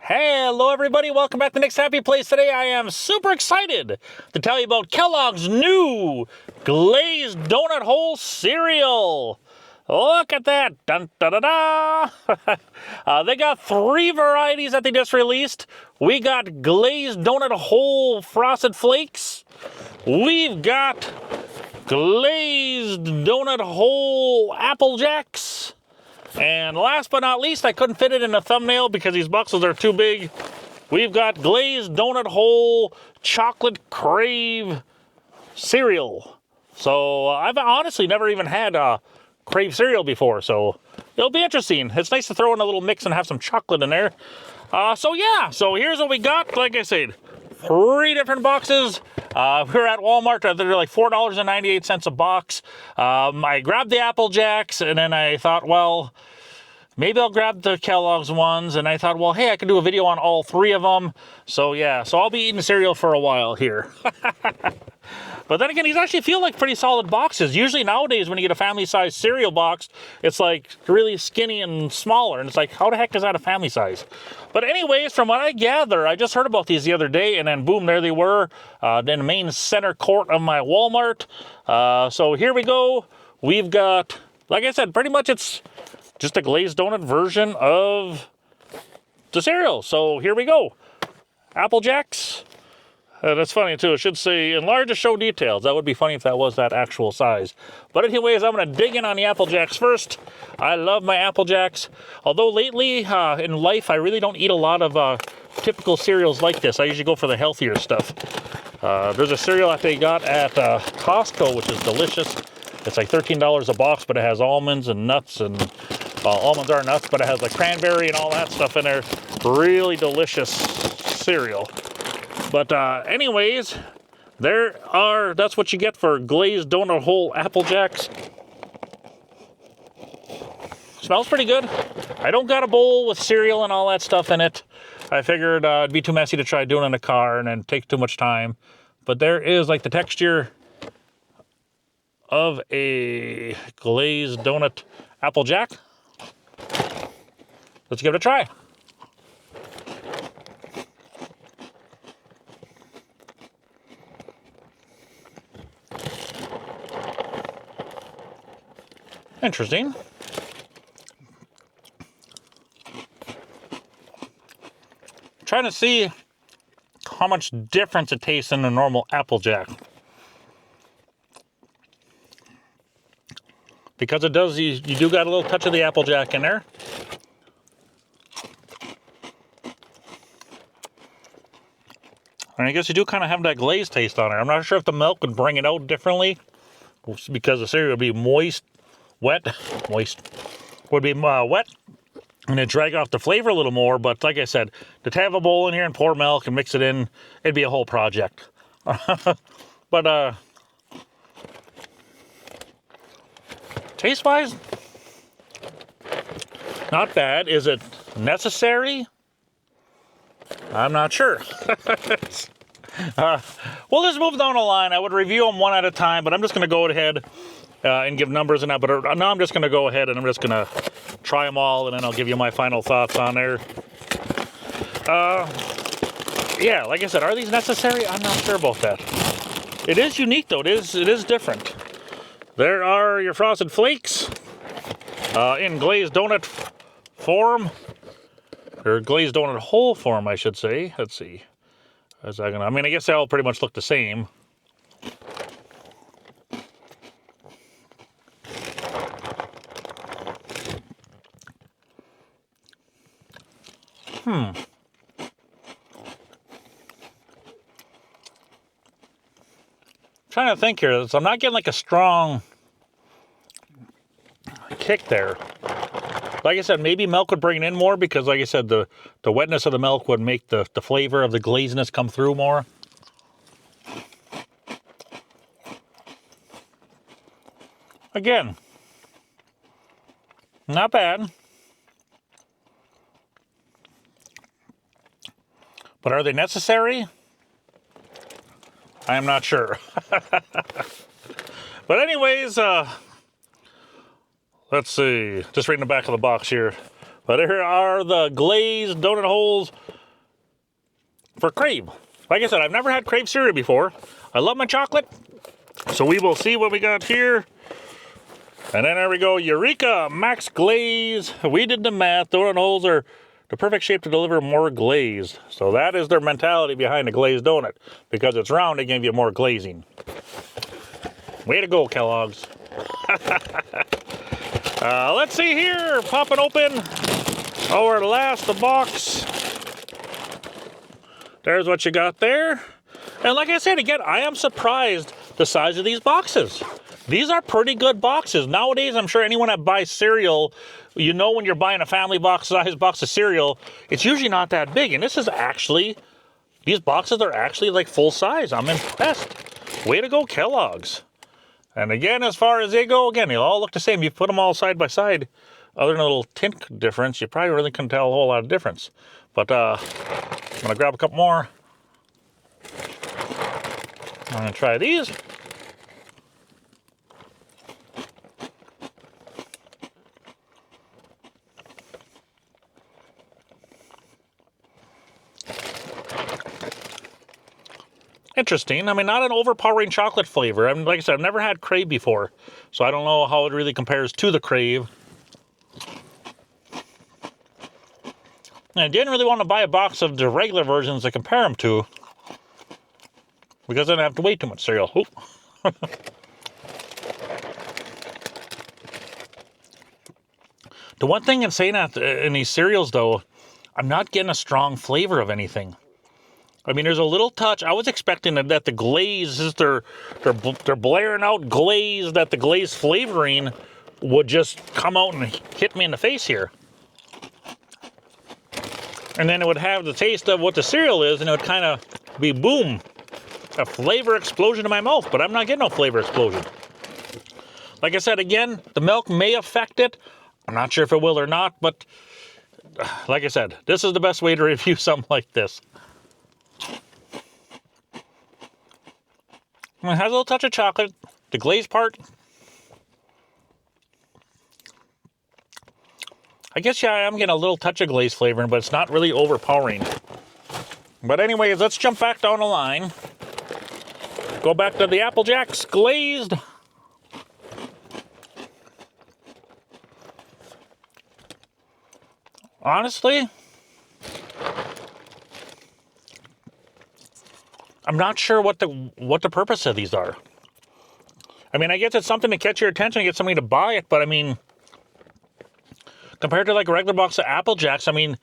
Hello everybody, welcome back to Nick's Happy Place. Today I am super excited to tell you about Kellogg's new Glazed Donut Hole cereal. Look at that, dun da da da. They got 3 varieties that they just released. We got Glazed Donut Hole Frosted Flakes. We've got Glazed Donut Hole Apple Jacks. And last but not least, I couldn't fit it in a thumbnail because these boxes are too big. We've got Glazed Donut Hole Chocolate Crave cereal. So I've honestly never even had Crave cereal before, so it'll be interesting. It's nice to throw in a little mix and have some chocolate in there. So here's what we got. Like I said, 3 different boxes. We're at Walmart. They're like $4.98 a box. I grabbed the Apple Jacks, and then I thought, well, maybe I'll grab the Kellogg's ones. And I thought, well, hey, I can do a video on all 3 of them. So yeah, so I'll be eating cereal for a while here. But then again, these actually feel like pretty solid boxes. Usually nowadays when you get a family-size cereal box, it's like really skinny and smaller. And it's like, how the heck is that a family size? But anyways, from what I gather, I just heard about these the other day, and then boom, there they were in the main center court of my Walmart. So here we go. We've got, like I said, pretty much it's just a glazed donut version of the cereal. So here we go. Apple Jacks. That's funny too. It should say enlarge to show details. That would be funny if that was that actual size. But anyways, I'm going to dig in on the Apple Jacks first. I love my Apple Jacks. Although lately in life, I really don't eat a lot of typical cereals like this. I usually go for the healthier stuff. There's a cereal that they got at Costco, which is delicious. It's like $13 a box, but it has almonds and nuts and almonds are nuts, but it has like cranberry and all that stuff in there. Really delicious cereal. But anyways, that's what you get for Glazed Donut Hole Apple Jacks. Smells pretty good. I don't got a bowl with cereal and all that stuff in it. I figured it'd be too messy to try doing in a car and then take too much time. But there is like the texture of a glazed donut Apple Jack. Let's give it a try. Interesting. Trying to see how much difference it tastes in a normal Apple Jack. Because it does, you do got a little touch of the Apple Jack in there. And I guess you do kind of have that glaze taste on it. I'm not sure if the milk would bring it out differently, because the cereal would be wet, would be wet, and it'd drag off the flavor a little more. But like I said, to have a bowl in here and pour milk and mix it in, it'd be a whole project. But taste-wise, not bad. Is it necessary? I'm not sure. We'll just move down the line. I would review them one at a time, but I'm just going to go ahead and give numbers and that. But now I'm just going to go ahead and I'm just going to try them all, and then I'll give you my final thoughts on there. Yeah, like I said, are these necessary? I'm not sure about that. It is unique, though. It is different. There are your Frosted Flakes in glazed donut form, or glazed donut hole form, I should say. Let's see. I mean, I guess they all pretty much look the same. Trying to think here. So I'm not getting like a strong kick there. Like I said, maybe milk would bring it in more because, like I said, the wetness of the milk would make the flavor of the glaziness come through more. Again, not bad. But are they necessary? I am not sure. But anyways, let's see. Just reading the back of the box here. But here are the glazed donut holes for Crave. Like I said, I've never had Crave cereal before. I love my chocolate. So we will see what we got here. And then there we go. Eureka! Max Glaze. We did the math. Donut holes are the perfect shape to deliver more glaze. So that is their mentality behind the glazed donut. Because it's round, they give you more glazing. Way to go, Kellogg's. Let's see here. Popping open our last box. There's what you got there. And like I said, again, I am surprised the size of these boxes. These are pretty good boxes. Nowadays, I'm sure anyone that buys cereal, you know when you're buying a family box size box of cereal, it's usually not that big. And this is actually, these boxes are actually like full size. I'm impressed. Way to go, Kellogg's. And again, as far as they go, again, they all look the same. You put them all side by side. Other than a little tint difference, you probably really couldn't tell a whole lot of difference. But I'm going to grab a couple more. I'm going to try these. Interesting. I mean, not an overpowering chocolate flavor. I mean, like I said, I've never had Crave before, so I don't know how it really compares to the Crave. And I didn't really want to buy a box of the regular versions to compare them to, because then I have to wait too much cereal. The one thing in saying that in these cereals, though, I'm not getting a strong flavor of anything. I mean, there's a little touch. I was expecting that the glaze, is they're blaring out glaze, that the glaze flavoring would just come out and hit me in the face here. And then it would have the taste of what the cereal is, and it would kind of be, boom, a flavor explosion in my mouth. But I'm not getting no flavor explosion. Like I said, again, the milk may affect it. I'm not sure if it will or not, but like I said, this is the best way to review something like this. It has a little touch of chocolate. The glaze part, I guess, yeah, I am getting a little touch of glaze flavoring, but it's not really overpowering. But anyways, let's jump back down the line. Go back to the Apple Jacks Glazed. Honestly, I'm not sure what the purpose of these are. I mean, I guess it's something to catch your attention, to get somebody to buy it, but I mean, compared to like a regular box of Apple Jacks, I mean,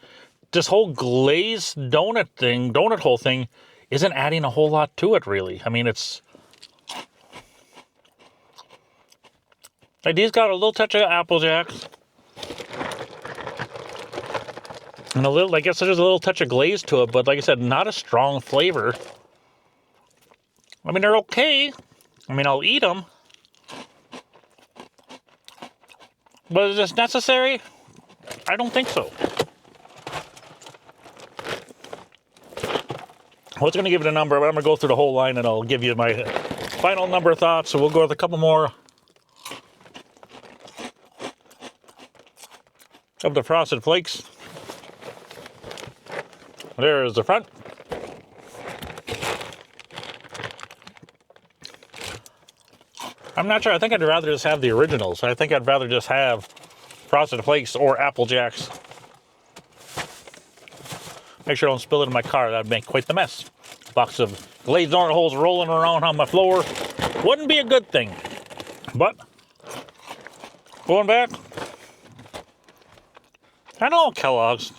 this whole glazed donut hole thing, isn't adding a whole lot to it, really. I mean, it's like these got a little touch of Apple Jacks. And a little, I guess there's a little touch of glaze to it, but like I said, not a strong flavor. I mean, they're okay. I mean, I'll eat them. But is this necessary? I don't think so. I was going to give it a number, but I'm going to go through the whole line and I'll give you my final number thoughts. So we'll go with a couple more of the Frosted Flakes. There is the front. I'm not sure. I think I'd rather just have the originals. I think I'd rather just have Frosted Flakes or Apple Jacks. Make sure I don't spill it in my car. That would make quite the mess. A box of glazed donut holes rolling around on my floor wouldn't be a good thing. But going back, I don't know, Kellogg's.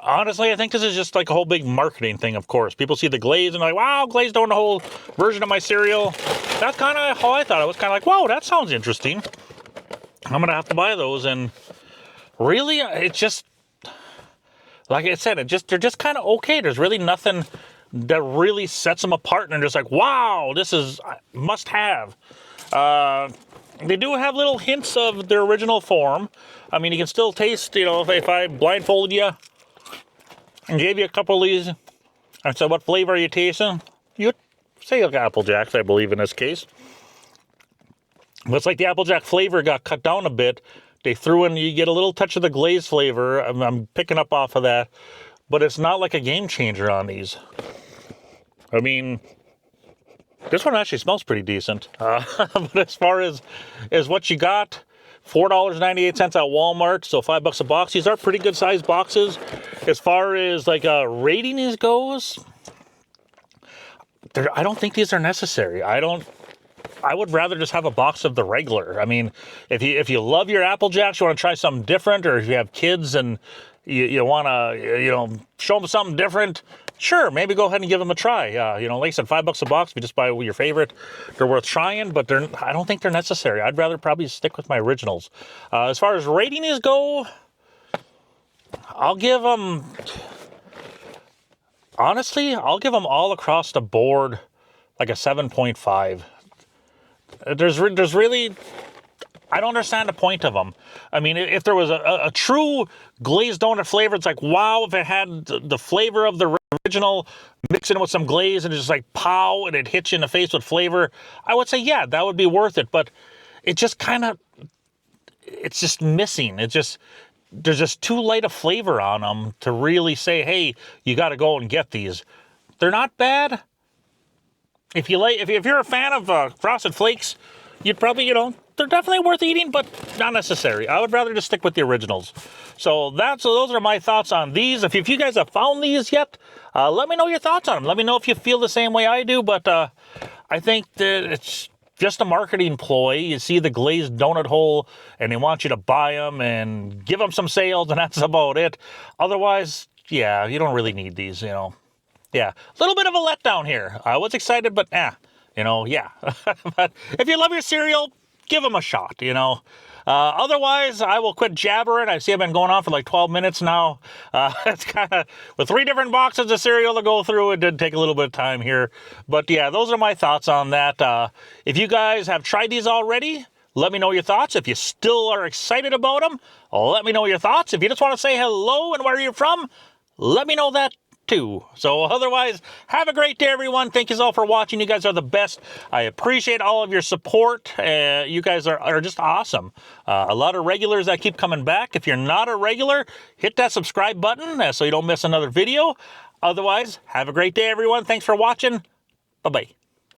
Honestly, I think this is just like a whole big marketing thing, of course. People see the glaze and they're like, wow, glazed donut hole version of my cereal. That's kind of how I thought. I was kind of like, whoa, that sounds interesting. I'm going to have to buy those. And really, it's just, like I said, they're just kind of okay. There's really nothing that really sets them apart. And they're just like, wow, this is must have. They do have little hints of their original form. I mean, you can still taste, you know, if I blindfolded you and gave you a couple of these and said, what flavor are you tasting? You'd say like Apple Jacks, I believe, in this case. But it's like the Apple Jack flavor got cut down a bit. They threw in, you get a little touch of the glaze flavor. I'm picking up off of that. but it's not like a game changer on these. I mean, this one actually smells pretty decent. But as far as what you got, $4.98 at Walmart, so $5 a box. These are pretty good sized boxes. As far as like ratings goes, I don't think these are necessary. I would rather just have a box of the regular. I mean, if you love your Apple Jacks, you want to try something different, or if you have kids and you want to, show them something different, sure, maybe go ahead and give them a try. Like I said, $5 a box. If you just buy your favorite, they're worth trying, but I don't think they're necessary. I'd rather probably stick with my originals. As far as ratings go, I'll give them, honestly, all across the board like a 7.5. There's really, I don't understand the point of them. I mean, if there was a true glazed donut flavor, it's like, wow, if it had the flavor of the original, mix it with some glaze and it's just like pow, and it hits you in the face with flavor, I would say, yeah, that would be worth it. But it just it's just missing. There's just too light a flavor on them to really say, hey, you got to go and get these. They're not bad. If you're a fan of Frosted Flakes, you'd probably, they're definitely worth eating, but not necessary. I would rather just stick with the originals. So those are my thoughts on these. If you guys have found these yet, let me know your thoughts on them. Let me know if you feel the same way I do, but I think that it's just a marketing ploy. You see the glazed donut hole, and they want you to buy them and give them some sales, and that's about it. Otherwise, yeah, you don't really need these, Yeah, a little bit of a letdown here. I was excited, but yeah. But if you love your cereal, give them a shot, Otherwise, I will quit jabbering. I see I've been going on for like 12 minutes now. It's kind of, with 3 different boxes of cereal to go through, it did take a little bit of time here. But yeah, those are my thoughts on that. If you guys have tried these already, let me know your thoughts. If you still are excited about them, let me know your thoughts. If you just want to say hello and where you're from, let me know that too. So otherwise, have a great day, everyone. Thank you all for watching. You guys are the best. I appreciate all of your support. You guys are just awesome. A lot of regulars that keep coming back. If you're not a regular, hit that subscribe button so you don't miss another video. Otherwise, have a great day, everyone. Thanks for watching. Bye-bye.